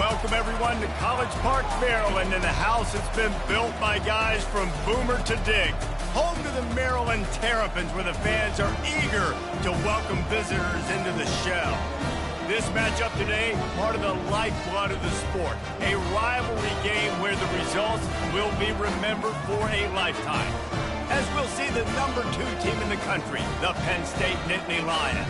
welcome everyone to College Park, Maryland, and the house has been built by guys from Boomer to Dig. Home to the Maryland Terrapins, where the fans are eager to welcome visitors into the shell. This matchup today, part of the lifeblood of the sport. A rivalry game where the results will be remembered for a lifetime. As we'll see the number 2 team in the country, the Penn State Nittany Lions,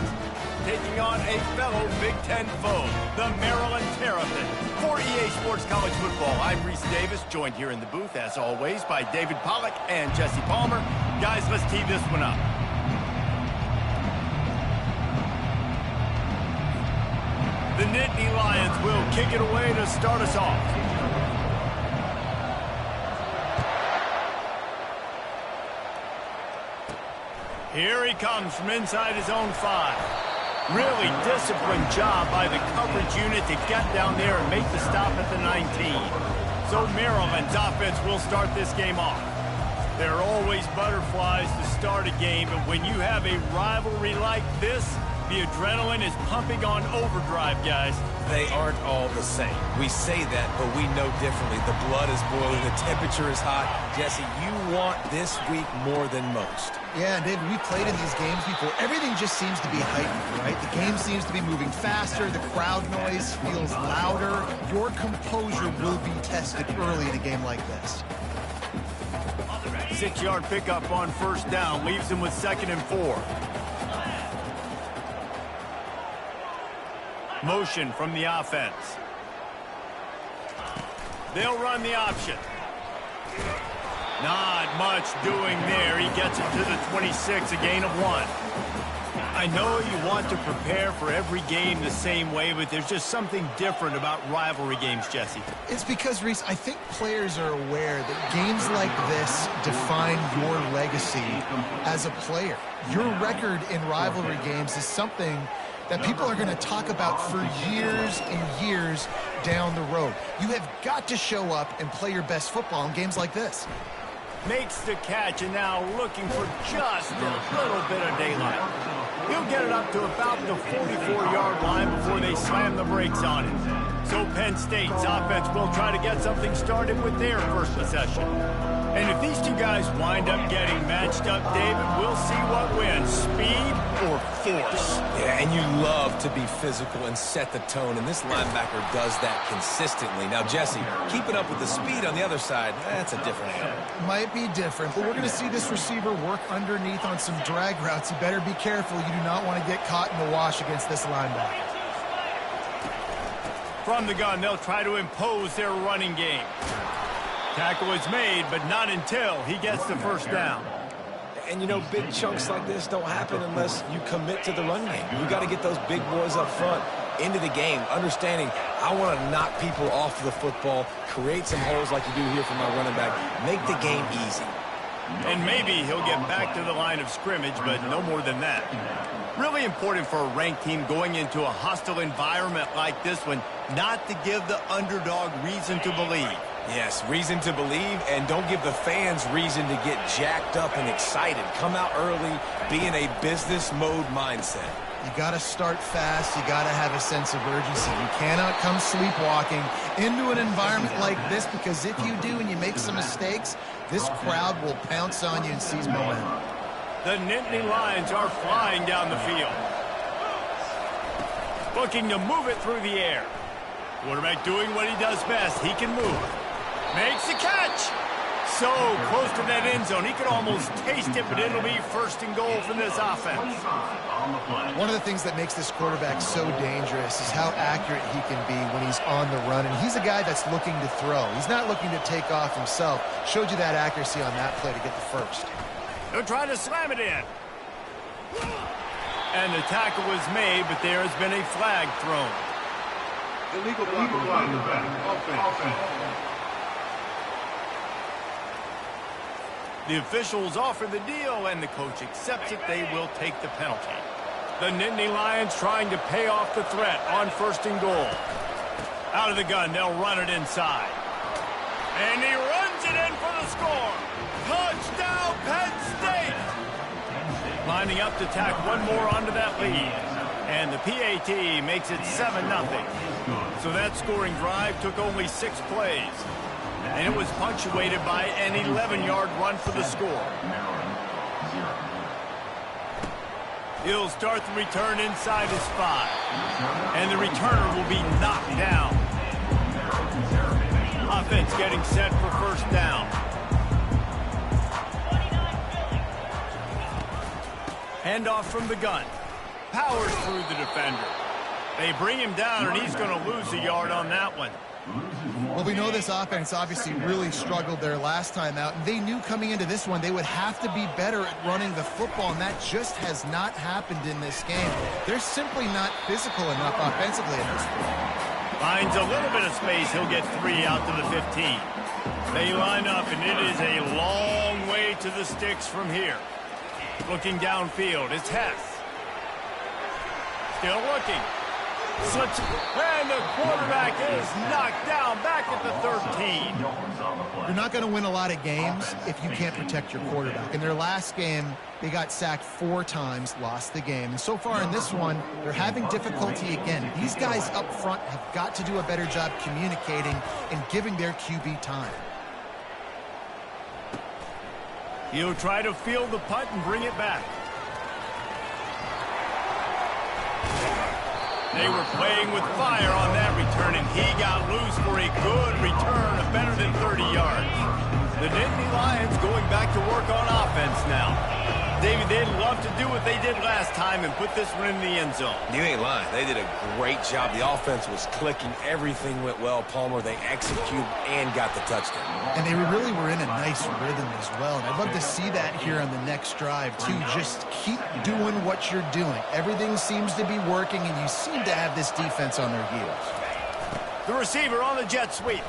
taking on a fellow Big Ten foe, the Maryland Terrapins. For EA Sports College Football, I'm Reese Davis, joined here in the booth, as always, by David Pollack and Jesse Palmer. Guys, let's tee this one up. The Nittany Lions will kick it away to start us off. Here he comes from inside his own 5. Really disciplined job by the coverage unit to get down there and make the stop at the 19. So Maryland's offense will start this game off. There are always butterflies to start a game, but when you have a rivalry like this, the adrenaline is pumping on overdrive, guys. They aren't all the same. We say that, but we know differently. The blood is boiling, the temperature is hot. Jesse, you want this week more than most. Yeah, and David, we played in these games before. Everything just seems to be heightened, right? The game seems to be moving faster. The crowd noise feels louder. Your composure will be tested early in a game like this. 6-yard pickup on first down leaves him with 2nd and 4. Motion from the offense. They'll run the option. Not much doing there. He gets it to the 26, a gain of 1. I know you want to prepare for every game the same way, but there's just something different about rivalry games, Jesse. It's because, Reese, I think players are aware that games like this define your legacy as a player. Your record in rivalry games is something that people are going to talk about for years and years down the road. You have got to show up and play your best football in games like this. Makes the catch, and now looking for just a little bit of daylight. He'll get it up to about the 44-yard line before they slam the brakes on it. So Penn State's offense will try to get something started with their first possession. And if these two guys wind up getting matched up, David, we'll see what wins, speed or force. Yeah, and you love to be physical and set the tone, and this linebacker does that consistently. Now, Jesse, keeping up with the speed on the other side, that's a different animal. Might be different, but we're going to see this receiver work underneath on some drag routes. You better be careful. You do not want to get caught in the wash against this linebacker. From the gun, they'll try to impose their running game. Tackle is made, but not until he gets the first down. And, you know, big chunks like this don't happen unless you commit to the run game. You got to get those big boys up front into the game, understanding I want to knock people off the football, create some holes like you do here for my running back, make the game easy. And maybe he'll get back to the line of scrimmage, but no more than that. Really important for a ranked team going into a hostile environment like this one, not to give the underdog reason to believe. Yes, reason to believe, and don't give the fans reason to get jacked up and excited. Come out early, be in a business mode mindset. You got to start fast. You got to have a sense of urgency. You cannot come sleepwalking into an environment like this, because if you do and you make some mistakes, this crowd will pounce on you and seize momentum. The Nittany Lions are flying down the field, looking to move it through the air. Quarterback doing what he does best. He can move. Makes the catch. So close to that end zone. He could almost taste it, but it'll be 1st and goal for this offense. One of the things that makes this quarterback so dangerous is how accurate he can be when he's on the run. And he's a guy that's looking to throw. He's not looking to take off himself. Showed you that accuracy on that play to get the first. He'll try to slam it in. And the tackle was made, but there has been a flag thrown. Illegal flag in the back. Offense. The officials offer the deal, and the coach accepts it. They will take the penalty. The Nittany Lions trying to pay off the threat on 1st and goal. Out of the gun, they'll run it inside. And he runs it in for the score. Touchdown, Penn State! Lining up to tack one more onto that lead. And the PAT makes it 7-0. So that scoring drive took only 6 plays. And it was punctuated by an 11-yard run for the score. He'll start the return inside his 5. And the returner will be knocked down. Offense getting set for first down. Handoff from the gun. Powers through the defender. They bring him down, and he's going to lose a yard on that one. Well, we know this offense obviously really struggled their last time out, and they knew coming into this one they would have to be better at running the football, and that just has not happened in this game. They're simply not physical enough offensively at this point. Finds a little bit of space. He'll get 3 out to the 15. They line up, and it is a long way to the sticks from here. Looking downfield, it's Hess. Still looking. And the quarterback is knocked down back at the 13. You're not going to win a lot of games if you can't protect your quarterback. In their last game, they got sacked 4 times, lost the game. And so far in this one, they're having difficulty again. These guys up front have got to do a better job communicating and giving their QB time. He'll try to field the punt and bring it back. They were playing with fire on that return, and he got loose for a good return of better than 30 yards. The Nittany Lions going back to work on offense now. David, they'd love to do what they did last time and put this one in the end zone. You ain't lying. They did a great job. The offense was clicking. Everything went well. Palmer, they executed and got the touchdown. And they really were in a nice rhythm as well. And I'd love to see that here on the next drive, too. Just keep doing what you're doing. Everything seems to be working, and you seem to have this defense on their heels. The receiver on the jet sweep.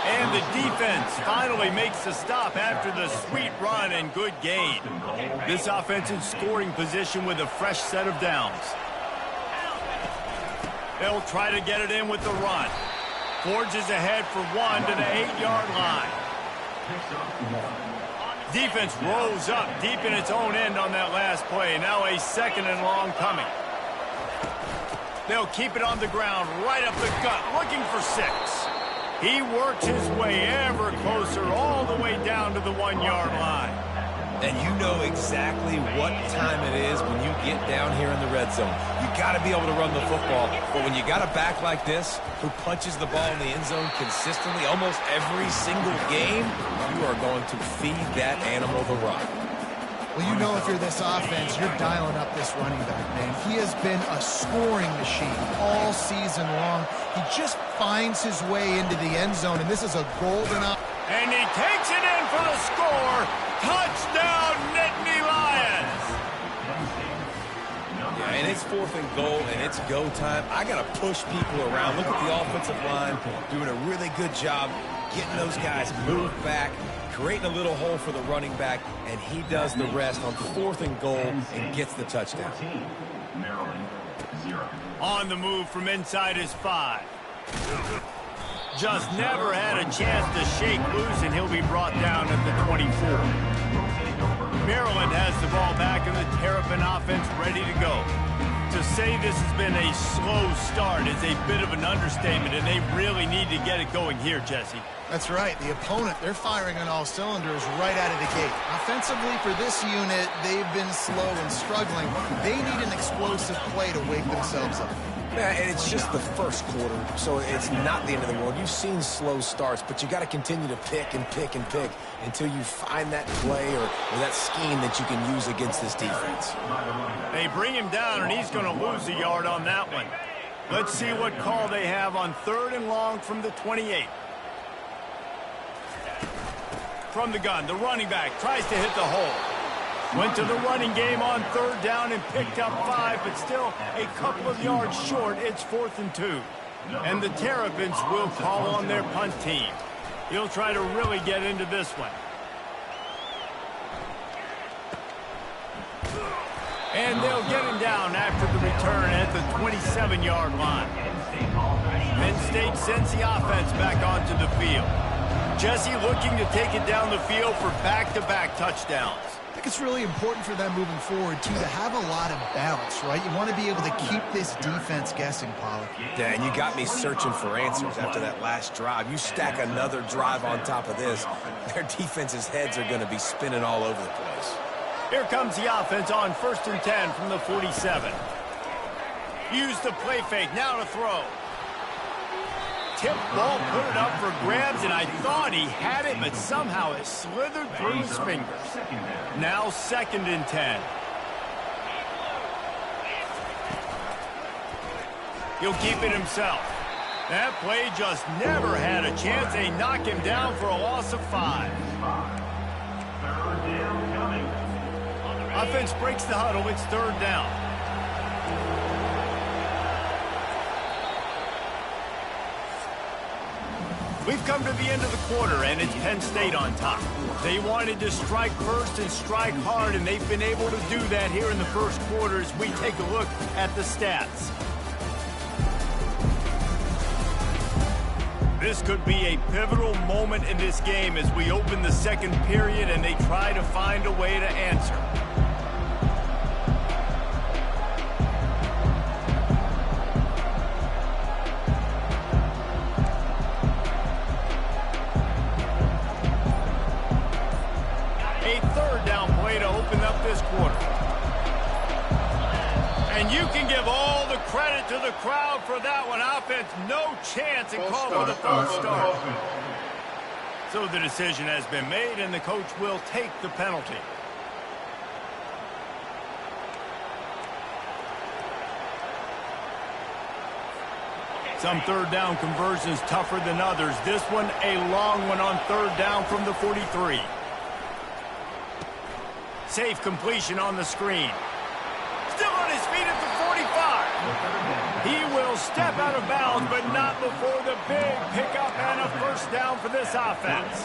And the defense finally makes the stop after the sweet run and good gain. This offense in scoring position with a fresh set of downs. They'll try to get it in with the run. Forges ahead for 1 to the 8-yard line. Defense rolls up deep in its own end on that last play. Now a 2nd and long coming. They'll keep it on the ground right up the gut, looking for 6. He works his way ever closer all the way down to the 1-yard line. And you know exactly what time it is when you get down here in the red zone. You got to be able to run the football. But when you got a back like this who punches the ball in the end zone consistently almost every single game, you are going to feed that animal the rock. Well, you know if you're this offense, you're dialing up this running back, man. He has been a scoring machine all season long. He just finds his way into the end zone, and this is a golden opportunity. And he takes it in for the score. Touchdown, Nittany Lions. Yeah, and it's 4th and goal, and it's go time. I got to push people around. Look at the offensive line doing a really good job getting those guys moved back, creating a little hole for the running back, and he does the rest on 4th and goal and gets the touchdown. On the move from inside his 5. Just never had a chance to shake loose, and he'll be brought down at the 24. Maryland has the ball back, and the Terrapin offense ready to go. To say this has been a slow start is a bit of an understatement, and they really need to get it going here, Jesse. That's right. The opponent, they're firing on all cylinders right out of the gate. Offensively, for this unit, they've been slow and struggling. They need an explosive play to wake themselves up. Yeah, and it's just the first quarter, so it's not the end of the world. You've seen slow starts, but you got to continue to pick and pick and pick until you find that play or that scheme that you can use against this defense. They bring him down, and he's going to lose a yard on that one. Let's see what call they have on 3rd and long from the 28. From the gun, the running back tries to hit the hole. Went to the running game on 3rd down and picked up 5, but still a couple of yards short. It's 4th and 2. And the Terrapins will call on their punt team. He'll try to really get into this one. And they'll get him down after the return at the 27-yard line. Penn State sends the offense back onto the field. Jesse looking to take it down the field for back-to-back touchdowns. I think it's really important for them moving forward, too, to have a lot of balance, right? You want to be able to keep this defense guessing, Pollard. Dan, you got me searching for answers after that last drive. You stack another drive on top of this, their defense's heads are going to be spinning all over the place. Here comes the offense on 1st and 10 from the 47. Use the play fake, now to throw. Tip ball, put it up for grabs, and I thought he had it, but somehow it slithered through his fingers. Now 2nd and 10. He'll keep it himself. That play just never had a chance. They knock him down for a loss of 5. Offense breaks the huddle. It's 3rd down. We've come to the end of the quarter, and it's Penn State on top. They wanted to strike first and strike hard, and they've been able to do that here in the first quarter as we take a look at the stats. This could be a pivotal moment in this game as we open the second period and they try to find a way to answer. A 3rd down play to open up this quarter. And you can give all the credit to the crowd for that one. Offense, no chance, and call for the false start. So the decision has been made, and the coach will take the penalty. Some 3rd down conversions tougher than others. This one, a long one on 3rd down from the 43. Safe completion on the screen. Still on his feet at the 45. He will step out of bounds, but not before the big pickup and a 1st down for this offense.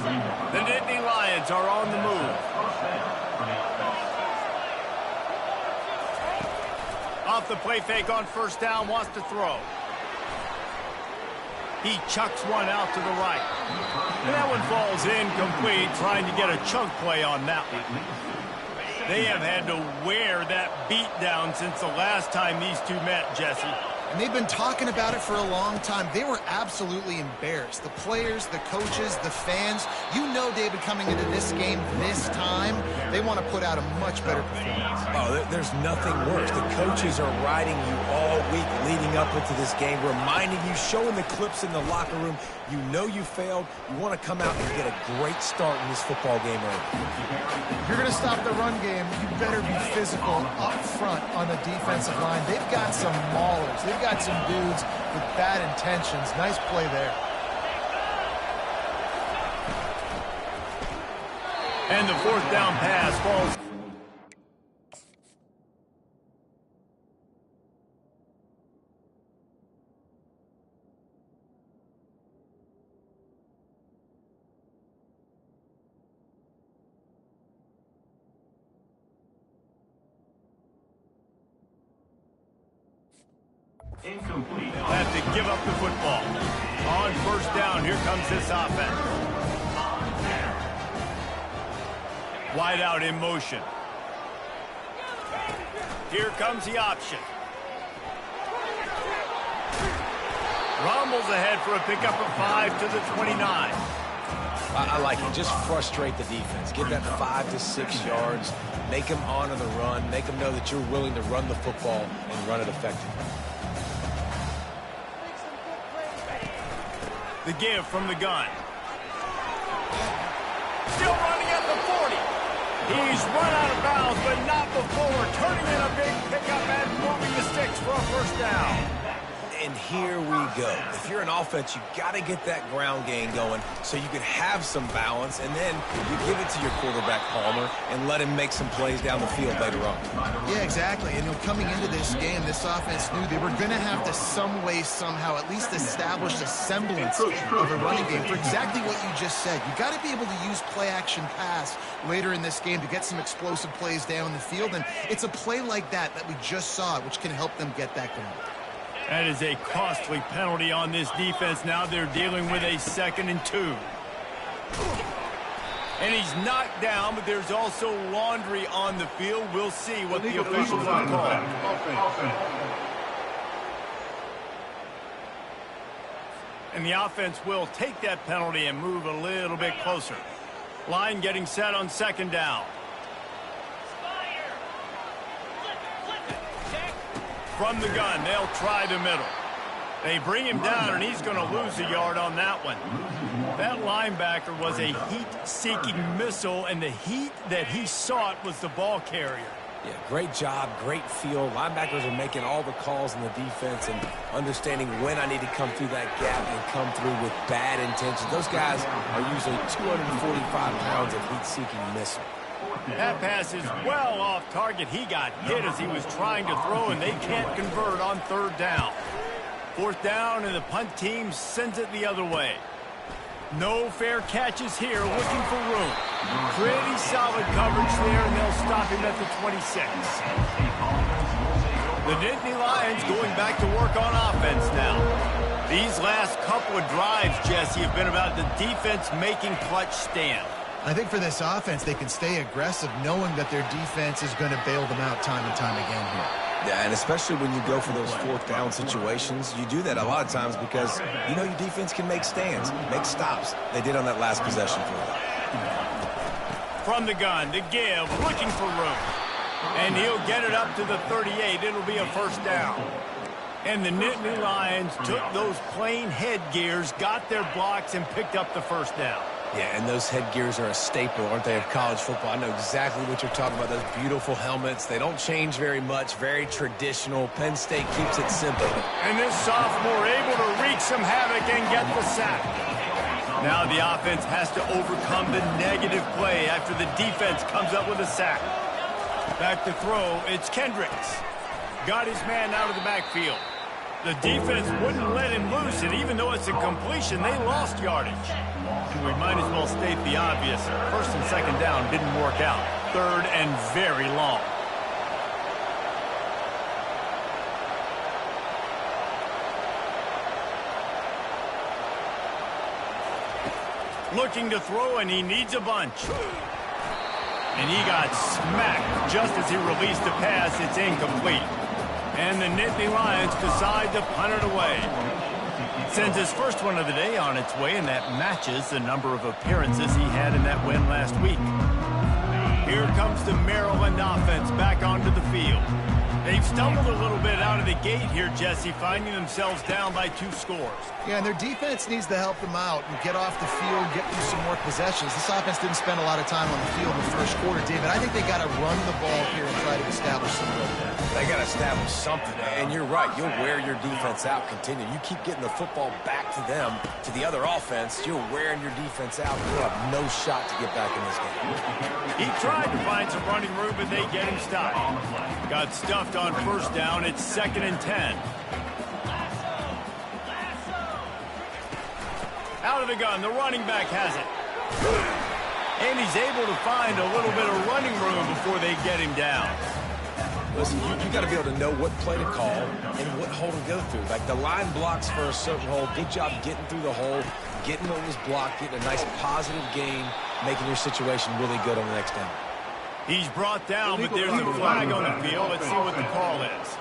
The Nittany Lions are on the move. Off the play fake on 1st down, wants to throw. He chucks one out to the right. And that one falls incomplete, trying to get a chunk play on that one. They have had to wear that beat down since the last time these two met, Jesse. And they've been talking about it for a long time. They were absolutely embarrassed. The players, the coaches, the fans. You know, David, coming into this game this time, they want to put out a much better performance. Oh, there's nothing worse. The coaches are riding you all week leading up into this game, reminding you, showing the clips in the locker room. You know you failed. You want to come out and get a great start in this football game early. If you're going to stop the run game, you better be physical up front on the defensive line. They've got some maulers. They've got some dudes with bad intentions. Nice play there. And the 4th down pass falls. Incomplete. Have to give up the football. On 1st down, here comes this offense. Wide out in motion. Here comes the option. Rumbles ahead for a pickup of 5 to the 29. I like it. Just frustrate the defense. Give that 5 to 6 yards. Make them honor the run. Make them know that you're willing to run the football and run it effectively. The give from the gun. Still running at the 40. He's run out of bounds, but not before turning in a big pickup and moving the sticks for a 1st down. And here we go. If you're an offense, you got to get that ground game going so you can have some balance, and then you give it to your quarterback, Palmer, and let him make some plays down the field later on. Yeah, exactly. And coming into this game, this offense knew they were going to have to some way, somehow, at least establish a semblance of a running game for exactly what you just said. You got to be able to use play-action pass later in this game to get some explosive plays down the field, and it's a play like that we just saw, which can help them get that going. That is a costly penalty on this defense. Now they're dealing with a 2nd and 2. And he's knocked down, but there's also laundry on the field. We'll see what the officials will call. And the offense will take that penalty and move a little bit closer. Line getting set on second down. From the gun, they'll try the middle. They bring him down, and he's going to lose a yard on that one. That linebacker was a heat-seeking missile, and the heat that he sought was the ball carrier. Yeah, great job, great feel. Linebackers are making all the calls in the defense and understanding when I need to come through that gap and come through with bad intentions. Those guys are usually 245 pounds of heat-seeking missile. That pass is well off target. He got hit as he was trying to throw, and they can't convert on third down. Fourth down, and the punt team sends it the other way. No fair catches here, looking for room. Pretty solid coverage there, and they'll stop him at the 26. The Nittany Lions going back to work on offense now. These last couple of drives, Jesse, have been about the defense making clutch stand. I think for this offense, they can stay aggressive knowing that their defense is going to bail them out time and time again here. Yeah, and especially when you go for those fourth down situations, you do that a lot of times because you know your defense can make stands, make stops. They did on that last possession for them. From the gun, the give, looking for room. And he'll get it up to the 38. It'll be a first down. And the Nittany Lions took those plain headgears, got their blocks, and picked up the first down. Yeah, and those headgears are a staple, aren't they, of college football? I know exactly what you're talking about, those beautiful helmets. They don't change very much, very traditional. Penn State keeps it simple. And this sophomore able to wreak some havoc and get the sack. Now the offense has to overcome the negative play after the defense comes up with a sack. Back to throw, it's Kendricks. Got his man out of the backfield. The defense wouldn't let him loose, and even though it's a completion, they lost yardage. And we might as well state the obvious. First and second down didn't work out. Third and very long. Looking to throw, and he needs a bunch. And he got smacked just as he released the pass. It's incomplete. And the Nittany Lions decide to punt it away. Sends his first one of the day on its way, and that matches the number of appearances he had in that win last week. Here comes the Maryland offense back onto the field. They've stumbled a little bit out of the gate here, Jesse, finding themselves down by 2 scores. Yeah, and their defense needs to help them out and get off the field, get through some more possessions. This offense didn't spend a lot of time on the field in the first quarter, David. I think they got to run the ball here and try to establish some rhythm. They got to establish something, and you're right. You'll wear your defense out, continue. You keep getting the football back to them, to the other offense, you're wearing your defense out. You'll have no shot to get back in this game. He tried to find some running room, but they get him stopped. Got stuffed on first down. It's 2nd and 10. Out of the gun, the running back has it. And he's able to find a little bit of running room before they get him down. Listen, you got to be able to know what play to call and what hole to go through. Like the line blocks for a certain hole. Good job getting through the hole, getting what was blocked, getting a nice positive gain, making your situation really good on the next down. He's brought down, but there's a flag on the field. Let's see what the call is.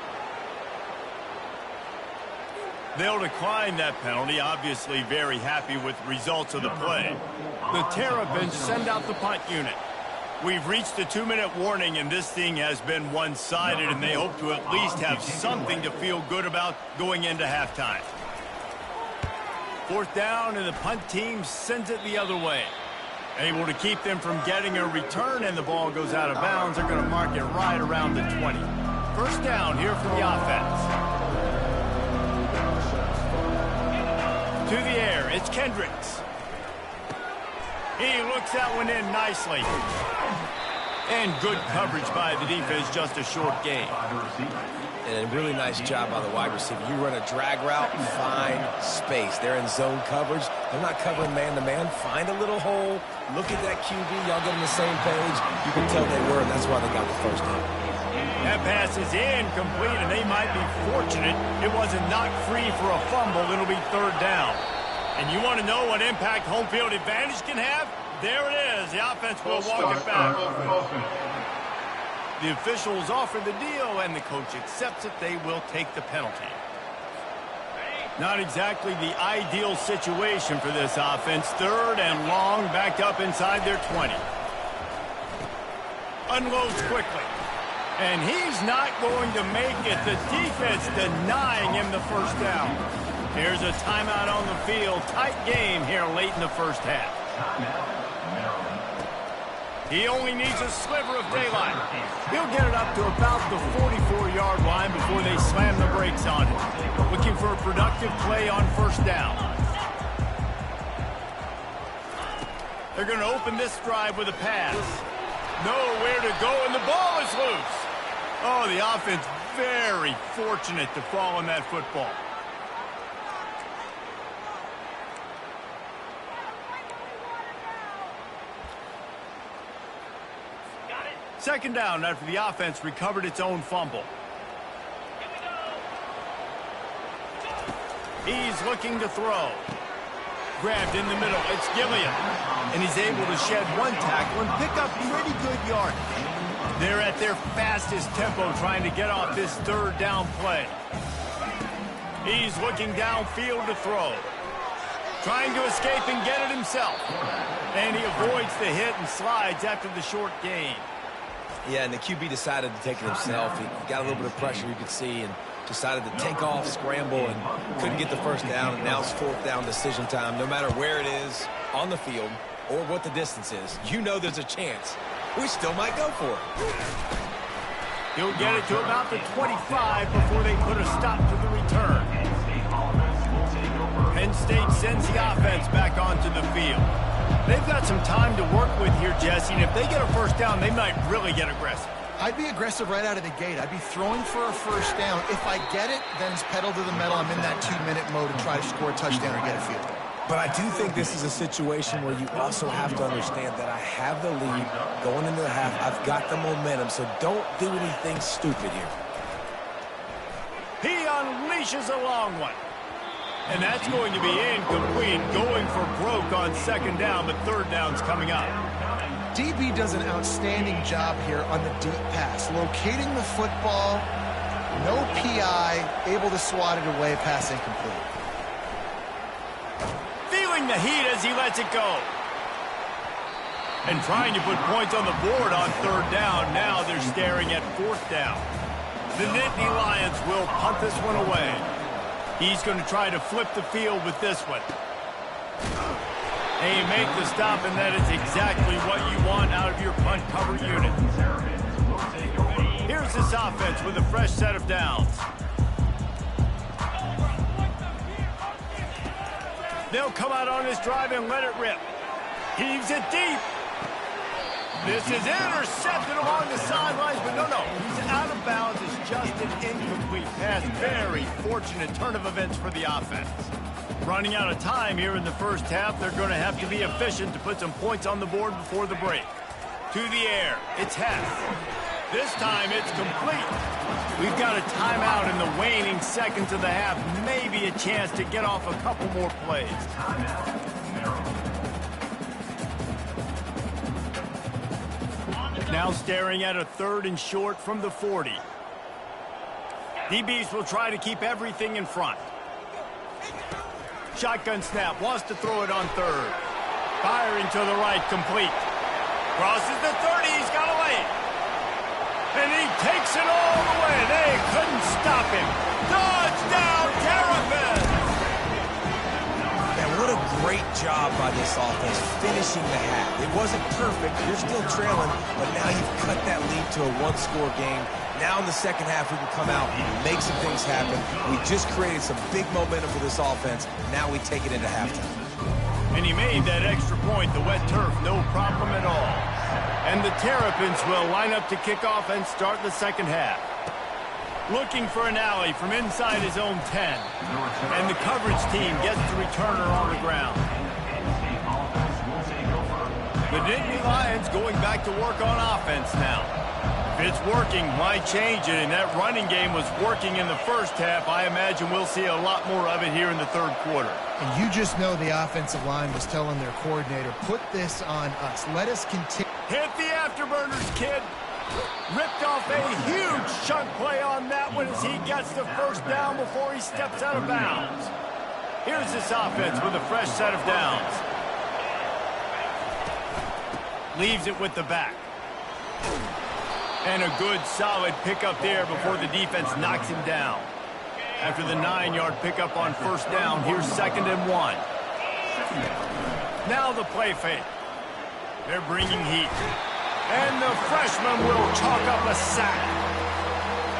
They'll decline that penalty, obviously very happy with the results of the play. The Terrapins send out the punt unit. We've reached the 2-minute warning, and this thing has been one-sided, and they hope to at least have something to feel good about going into halftime. Fourth down, and the punt team sends it the other way. Able to keep them from getting a return, and the ball goes out of bounds. They're going to mark it right around the 20. First down here for the offense. To the air, it's Kendricks. He looks that one in nicely. And good coverage by the defense, just a short gain. And a really nice job by the wide receiver. You run a drag route, find space. They're in zone coverage. They're not covering man-to-man. Find a little hole. Look at that QB. Y'all get on the same page. You can tell they were, and that's why they got the first down. That pass is incomplete, and they might be fortunate it wasn't knocked free for a fumble. It'll be third down. And you want to know what impact home field advantage can have? There it is. The offense will walk it back. The officials offer the deal, and the coach accepts it. They will take the penalty. Not exactly the ideal situation for this offense. 3rd and long, backed up inside their 20. Unloads quickly. And he's not going to make it. The defense denying him the first down. Here's a timeout on the field. Tight game here late in the first half. He only needs a sliver of daylight. He'll get it up to about the 44-yard line before they slam the brakes on it. Looking for a productive play on first down. They're going to open this drive with a pass. Nowhere to go, and the ball is loose. Oh, the offense very fortunate to fall on that football. Second down after the offense recovered its own fumble. He's looking to throw. Grabbed in the middle. It's Gilliam. And he's able to shed one tackle and pick up pretty good yardage. They're at their fastest tempo trying to get off this 3rd down play. He's looking downfield to throw. Trying to escape and get it himself. And he avoids the hit and slides after the short gain. Yeah, and the QB decided to take it himself. He got a little bit of pressure, you could see, and decided to take off, scramble, and couldn't get the first down. And now it's 4th down decision time. No matter where it is on the field or what the distance is, you know there's a chance. We still might go for it. He'll get it to about the 25 before they put a stop to the return. Penn State sends the offense back onto the field. They've got some time to work with here, Jesse, and if they get a first down, they might really get aggressive. I'd be aggressive right out of the gate. I'd be throwing for a first down. If I get it, then it's pedal to the metal. I'm in that 2-minute mode and try to score a touchdown or get a field goal. But I do think this is a situation where you also have to understand that I have the lead going into the half. I've got the momentum, so don't do anything stupid here. He unleashes a long one. And that's going to be incomplete, going for broke on 2nd down, but 3rd down's coming up. DB does an outstanding job here on the deep pass, locating the football, no PI, able to swat it away, pass incomplete. Feeling the heat as he lets it go. And trying to put points on the board on 3rd down. Now they're staring at 4th down. The Nittany Lions will punt this one away. He's going to try to flip the field with this one. And you make the stop, and that is exactly what you want out of your punt cover unit. Here's this offense with a fresh set of downs. They'll come out on this drive and let it rip. Heaves it deep. This is intercepted along the sidelines, but no, he's out of bounds. It's just an incomplete pass. Very fortunate turn of events for the offense. Running out of time here in the first half. They're going to have to be efficient to put some points on the board before the break. To the air, it's Hess. This time it's complete. We've got a timeout in the waning seconds of the half. Maybe a chance to get off a couple more plays. Now staring at a 3rd and short from the 40. DBs will try to keep everything in front. Shotgun snap, wants to throw it on 3rd. Firing to the right, complete. Crosses the 30, he's got a lane. And he takes it all the way. They couldn't stop him. Touchdown, Terrapins! And what a great job by this offense finishing the half. It wasn't perfect. You're still trailing, but now you've cut that lead to a 1-score game. Now in the second half, we can come out and make some things happen. We just created some big momentum for this offense. Now we take it into halftime. And he made that extra point, the wet turf, no problem at all. And the Terrapins will line up to kick off and start the second half. Looking for an alley from inside his own 10. And the coverage team gets the returner on the ground. The Nittany Lions going back to work on offense now. If it's working, why change it? And that running game was working in the first half. I imagine we'll see a lot more of it here in the third quarter. And you just know the offensive line was telling their coordinator, put this on us. Let us continue. Hit the afterburners, kid. Ripped off a huge chunk play on that one as he gets the first down before he steps out of bounds. Here's this offense with a fresh set of downs. Leaves it with the back. And a good solid pickup there before the defense knocks him down. After the 9-yard pickup on first down, here's 2nd and 1. Now the play fake. They're bringing heat. And the freshman will chalk up a sack.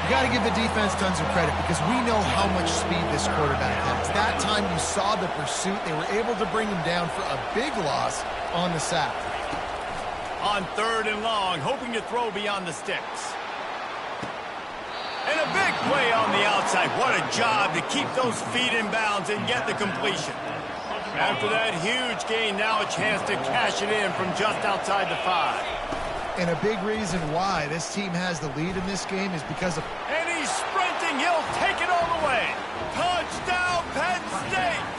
You got to give the defense tons of credit because we know how much speed this quarterback has. That time you saw the pursuit. They were able to bring him down for a big loss on the sack. On 3rd and long, hoping to throw beyond the sticks. And a big play on the outside. What a job to keep those feet in bounds and get the completion. After that huge gain, now a chance to cash it in from just outside the 5. And a big reason why this team has the lead in this game is because of... And he's sprinting. He'll take it all the way. Touchdown, Penn State.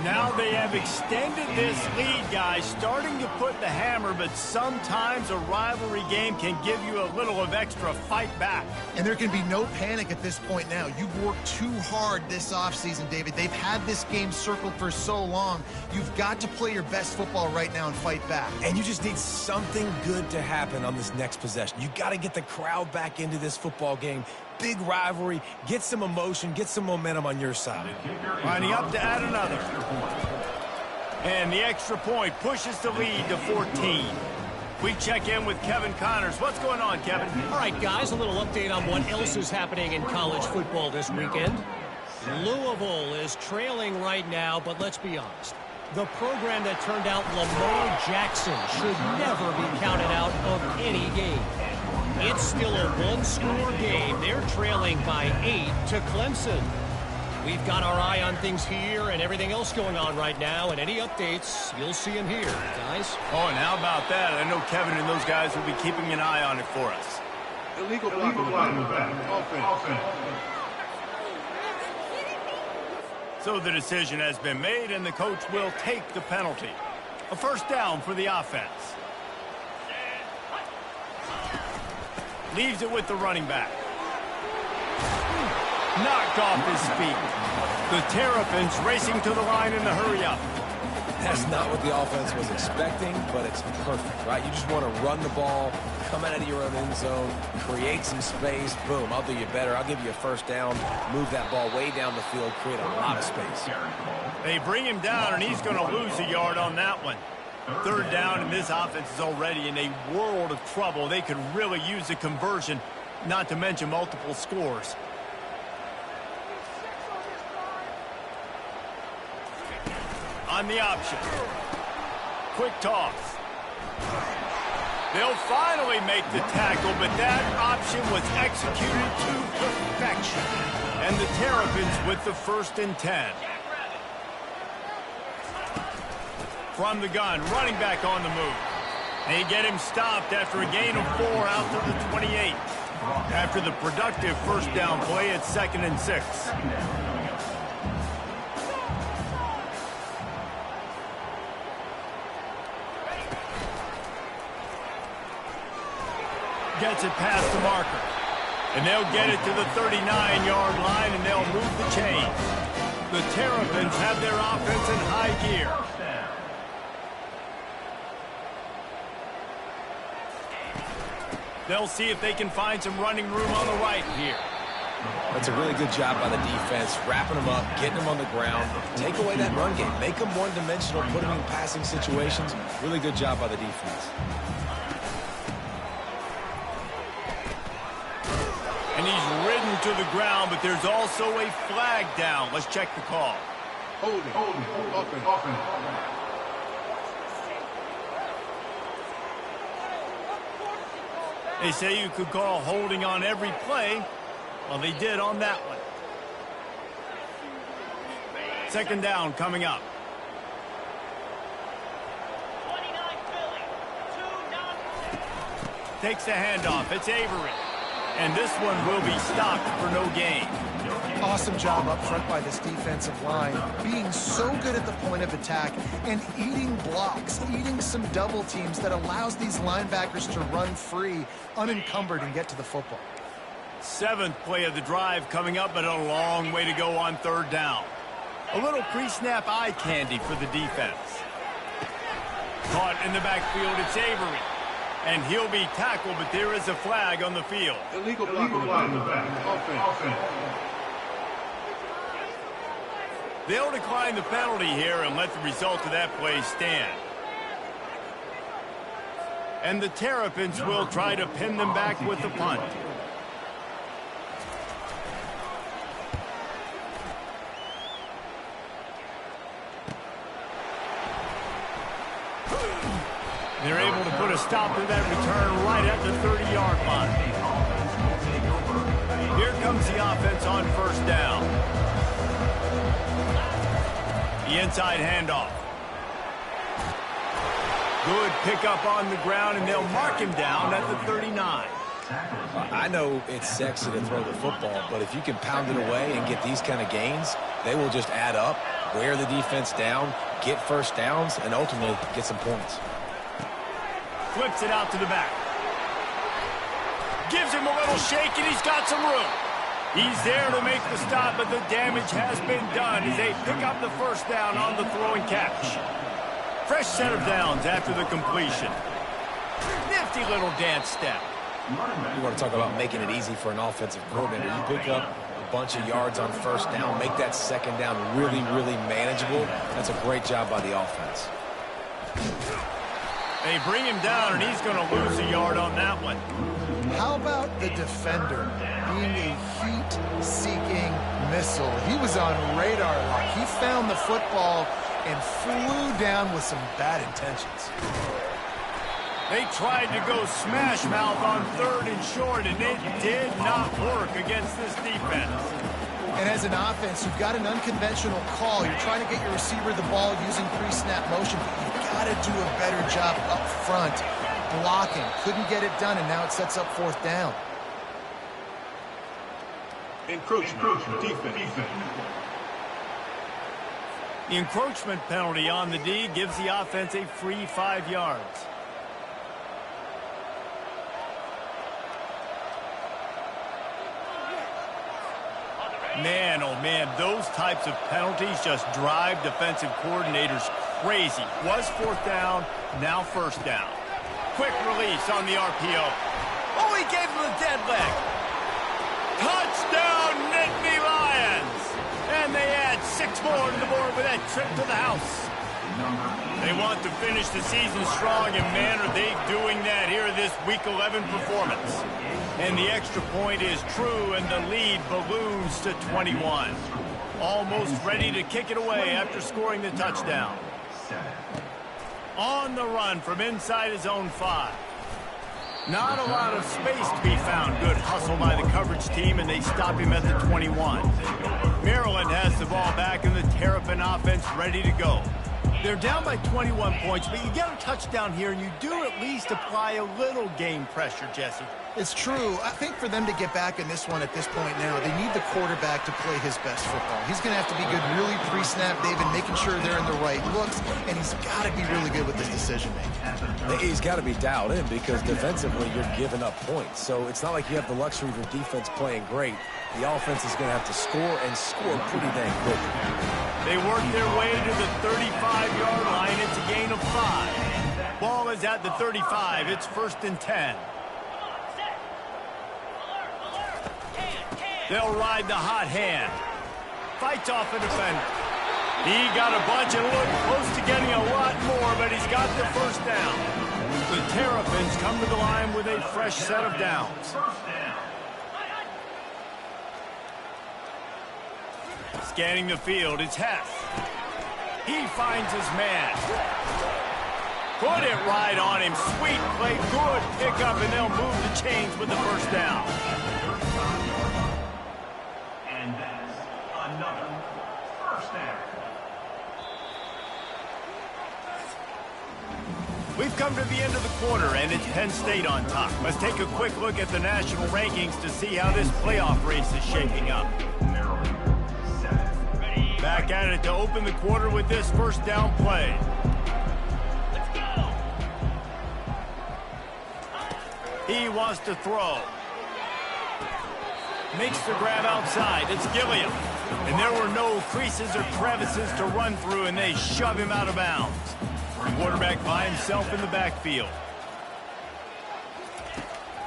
Now they have extended this lead, guys, starting to put the hammer, but sometimes a rivalry game can give you a little of extra fight back. And there can be no panic at this point now. You've worked too hard this offseason, David. They've had this game circled for so long. You've got to play your best football right now and fight back. And you just need something good to happen on this next possession. You got to get the crowd back into this football game. Big rivalry, get some emotion, get some momentum on your side. Lining up to add another. And the extra point pushes the lead to 14. We check in with Kevin Connors. What's going on, Kevin? All right, guys, a little update on what else is happening in college football this weekend. Louisville is trailing right now, but let's be honest. The program that turned out Lamar Jackson should never be counted out of any game. It's still a one-score game. They're trailing by 8 to Clemson. We've got our eye on things here and everything else going on right now, and any updates, you'll see them here, guys. Oh, and how about that? I know Kevin and those guys will be keeping an eye on it for us. Illegal block in the back. Offense. So the decision has been made, and the coach will take the penalty. A first down for the offense. Leaves it with the running back. Knocked off his feet. The Terrapins racing to the line in the hurry-up. That's not what the offense was expecting, but it's perfect, right? You just want to run the ball, come out of your own end zone, create some space, boom, I'll do you better. I'll give you a first down, move that ball way down the field, create a lot of space. They bring him down, and he's going to lose a yard on that one. 3rd down, and this offense is already in a world of trouble. They could really use a conversion, not to mention multiple scores. On the option. Quick toss. They'll finally make the tackle, but that option was executed to perfection. And the Terrapins with the 1st and 10. From the gun, running back on the move. They get him stopped after a gain of 4 out to the 28. After the productive first down play, it's 2nd and 6. Gets it past the marker. And they'll get it to the 39-yard line, and they'll move the chain. The Terrapins have their offense in high gear. They'll see if they can find some running room on the right here. That's a really good job by the defense, wrapping them up, getting them on the ground. Take away that run game. Make them one-dimensional, put them in passing situations. Really good job by the defense. And he's ridden to the ground, but there's also a flag down. Let's check the call. Holding. Offense. They say you could call holding on every play. Well, they did on that one. 2nd down coming up. takes the handoff. It's Avery. And this one will be stopped for no gain. Awesome job up front by this defensive line, being so good at the point of attack and eating blocks, eating some double teams that allows these linebackers to run free, unencumbered, and get to the football. 7th play of the drive coming up, but a long way to go on 3rd down. A little pre-snap eye candy for the defense. Caught in the backfield, it's Avery. And he'll be tackled, but there is a flag on the field. Illegal block in the back. Offense. They'll decline the penalty here and let the result of that play stand. And the Terrapins will try to pin them back with the punt. They're able to put a stop to that return right at the 30-yard line. Here comes the offense on 1st down. The inside handoff. Good pickup on the ground, and they'll mark him down at the 39. I know it's sexy to throw the football, but if you can pound it away and get these kind of gains, they will just add up, wear the defense down, get 1st downs, and ultimately get some points. Flips it out to the back. Gives him a little shake, and he's got some room. He's there to make the stop, but the damage has been done as they pick up the 1st down on the throw and catch. Fresh set of downs after the completion. Nifty little dance step. You want to talk about making it easy for an offensive coordinator. You pick up a bunch of yards on 1st down, make that 2nd down really, really manageable. That's a great job by the offense. They bring him down, and he's going to lose a yard on that one. How about the defender being a heat-seeking missile? He was on radar lock. He found the football and flew down with some bad intentions. They tried to go smash mouth on 3rd and short, and it did not work against this defense. And as an offense, you've got an unconventional call. You're trying to get your receiver the ball using pre-snap motion, but you've got to do a better job up front blocking. Couldn't get it done, and now it sets up 4th down. Encroachment. Defense. The encroachment penalty on the D gives the offense a free 5 yards. Man, oh man, those types of penalties just drive defensive coordinators crazy. Was 4th down, now 1st down. Quick release on the RPO. Oh, he gave him the dead leg. Touchdown, Nittany Lions! And they add 6 more to the board with that trip to the house. They want to finish the season strong, and man, are they doing that here in this Week 11 performance. And the extra point is true, and the lead balloons to 21. Almost ready to kick it away after scoring the touchdown. On the run from inside his own 5. Not a lot of space to be found. Good hustle by the coverage team, and they stop him at the 21. Maryland has the ball back, and the Terrapin offense ready to go. They're down by 21 points, but you get a touchdown here, and you do at least apply a little game pressure, Jesse. It's true. I think for them to get back in this one at this point now, they need the quarterback to play his best football. He's going to have to be good really pre-snap, David, making sure they're in the right looks, and he's got to be really good with his decision-making. He's got to be dialed in because defensively you're giving up points. So it's not like you have the luxury of your defense playing great. The offense is going to have to score and score pretty dang quickly. They work their way to the 35-yard line. It's a gain of 5. Ball is at the 35. It's 1st and 10. They'll ride the hot hand. Fights off a defender. He got a bunch and looked close to getting a lot more, but he's got the 1st down. The Terrapins come to the line with a fresh set of downs. Scanning the field, it's Hess. He finds his man. Put it right on him. Sweet play, good pickup, and they'll move the chains with the 1st down. And that's another 1st down. We We've come to the end of the quarter, and it's Penn State on top. Let's take a quick look at the national rankings to see how this playoff race is shaping up. Back at it to open the quarter with this first down play. Let's go. He wants to throw. Makes the grab outside. It's Gilliam. And there were no creases or crevices to run through, and they shove him out of bounds. Quarterback by himself in the backfield.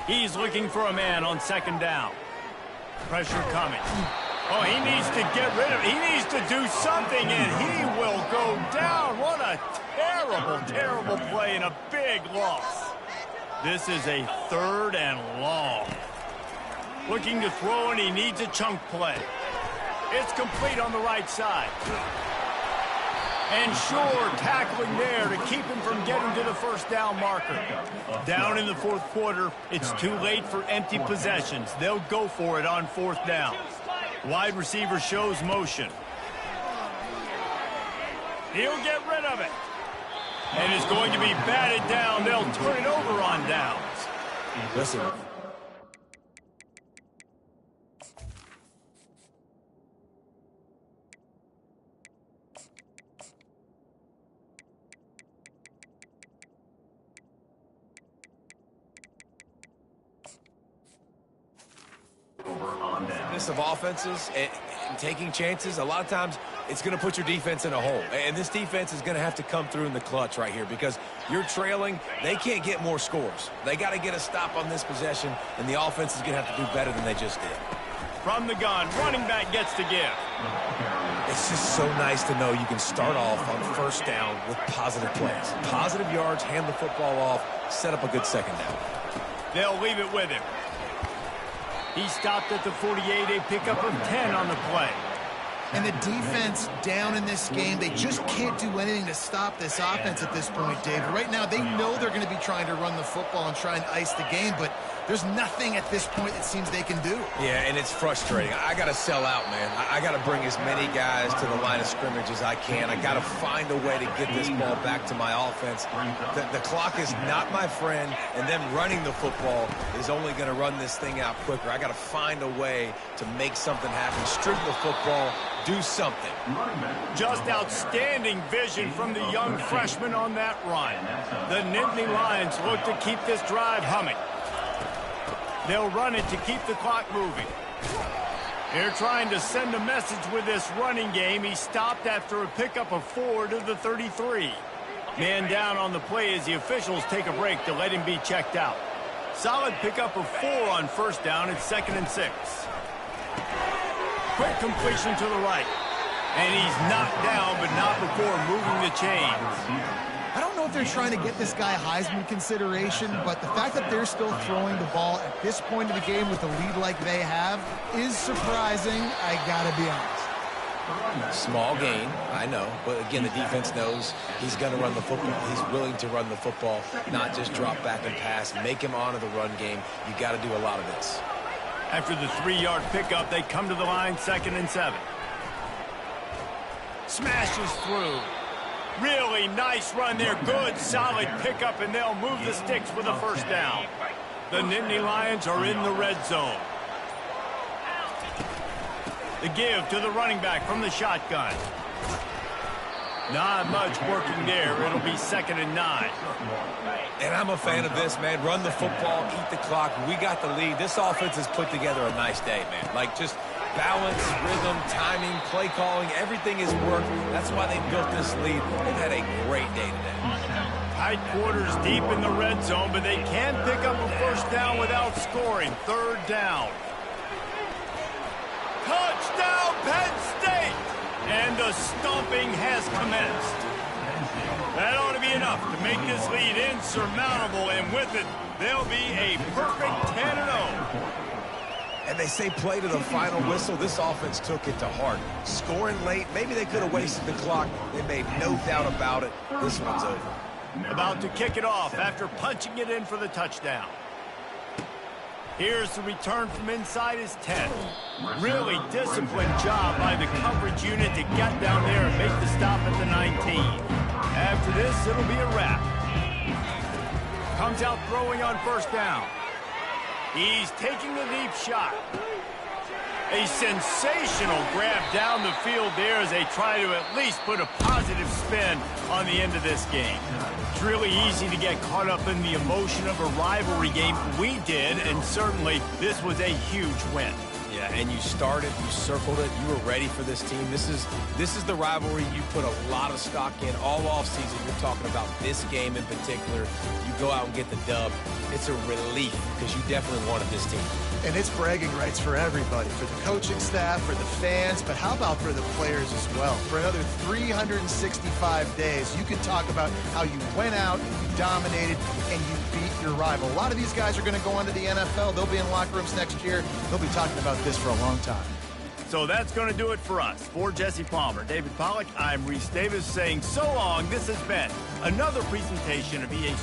He's looking for a man on second down. Pressure coming. Oh, he needs to get rid of it. He needs to do something, and he will go down. What a terrible, terrible play and a big loss. This is a 3rd and long. Looking to throw, and he needs a chunk play. It's complete on the right side. And Shore tackling there to keep him from getting to the first down marker. Down in the 4th quarter, it's too late for empty possessions. They'll go for it on 4th down. Wide receiver shows motion. He'll get rid of it. And it's going to be batted down. They'll turn it over on downs. Listen. Of offenses and taking chances, a lot of times it's going to put your defense in a hole. And this defense is going to have to come through in the clutch right here because you're trailing. They can't get more scores. They got to get a stop on this possession, and the offense is going to have to do better than they just did. From the gun, running back gets to give. It's just so nice to know you can start off on first down with positive plays. Positive yards, hand the football off, set up a good second down. They'll leave it with him. He stopped at the 48, a pickup of 10 on the play. And the defense down in this game, they just can't do anything to stop this offense at this point, David. Right now, they know they're going to be trying to run the football and try and ice the game, but there's nothing at this point it seems they can do. Yeah, and it's frustrating. I got to sell out, man. I got to bring as many guys to the line of scrimmage as I can. I got to find a way to get this ball back to my offense. The clock is not my friend, and them running the football is only going to run this thing out quicker. I got to find a way to make something happen, strip the football, do something. Just outstanding vision from the young freshman on that run. The Nittany Lions look to keep this drive humming. They'll run it to keep the clock moving. They're trying to send a message with this running game. He stopped after a pickup of 4 to the 33. Man down on the play as the officials take a break to let him be checked out. Solid pickup of 4 on first down. It's 2nd and 6. Quick completion to the right. And he's knocked down, but not before moving the chains. I don't know if they're trying to get this guy Heisman consideration, but the fact that they're still throwing the ball at this point of the game with the lead like they have is surprising, I gotta be honest. Small gain, I know, but again, the defense knows he's going to run the football. He's willing to run the football, not just drop back and pass, make him honor the run game. You got to do a lot of this. After the 3-yard pickup, they come to the line, 2nd and 7. Smashes through. Really nice run there. Good, solid pickup, and they'll move the sticks with a first down. The Nittany Lions are in the red zone. The give to the running back from the shotgun. Not much working there. It'll be 2nd and 9. And I'm a fan of this, man. Run the football, eat the clock. We got the lead. This offense has put together a nice day, man. Like, just balance, rhythm, timing, play calling, everything has worked. That's why they built this lead. They've had a great day today. Tight quarters deep in the red zone, but they can pick up a first down without scoring. 3rd down. Touchdown, Penn State! And the stomping has commenced. That ought to be enough to make this lead insurmountable, and with it, they'll be a perfect 10-0. And they say play to the final whistle. This offense took it to heart. Scoring late, maybe they could have wasted the clock. They made no doubt about it. This one's over. About to kick it off after punching it in for the touchdown. Here's the return from inside his 10. Really disciplined job by the coverage unit to get down there and make the stop at the 19. After this, it'll be a wrap. Comes out throwing on first down. He's taking the deep shot. A sensational grab down the field there as they try to at least put a positive spin on the end of this game. It's really easy to get caught up in the emotion of a rivalry game. We did, and certainly this was a huge win. Yeah, and you started, you circled it, you were ready for this team. This is the rivalry you put a lot of stock in all offseason. You're talking about this game in particular. You go out and get the dub. It's a relief because you definitely wanted this team. And it's bragging rights for everybody, for the coaching staff, for the fans, but how about for the players as well? For another 365 days, you can talk about how you went out, you dominated, and you beat your rival. A lot of these guys are going to go on to the NFL. They'll be in locker rooms next year. They'll be talking about this for a long time. So that's going to do it for us. For Jesse Palmer, David Pollack, I'm Reese Davis saying so long. This has been another presentation of EA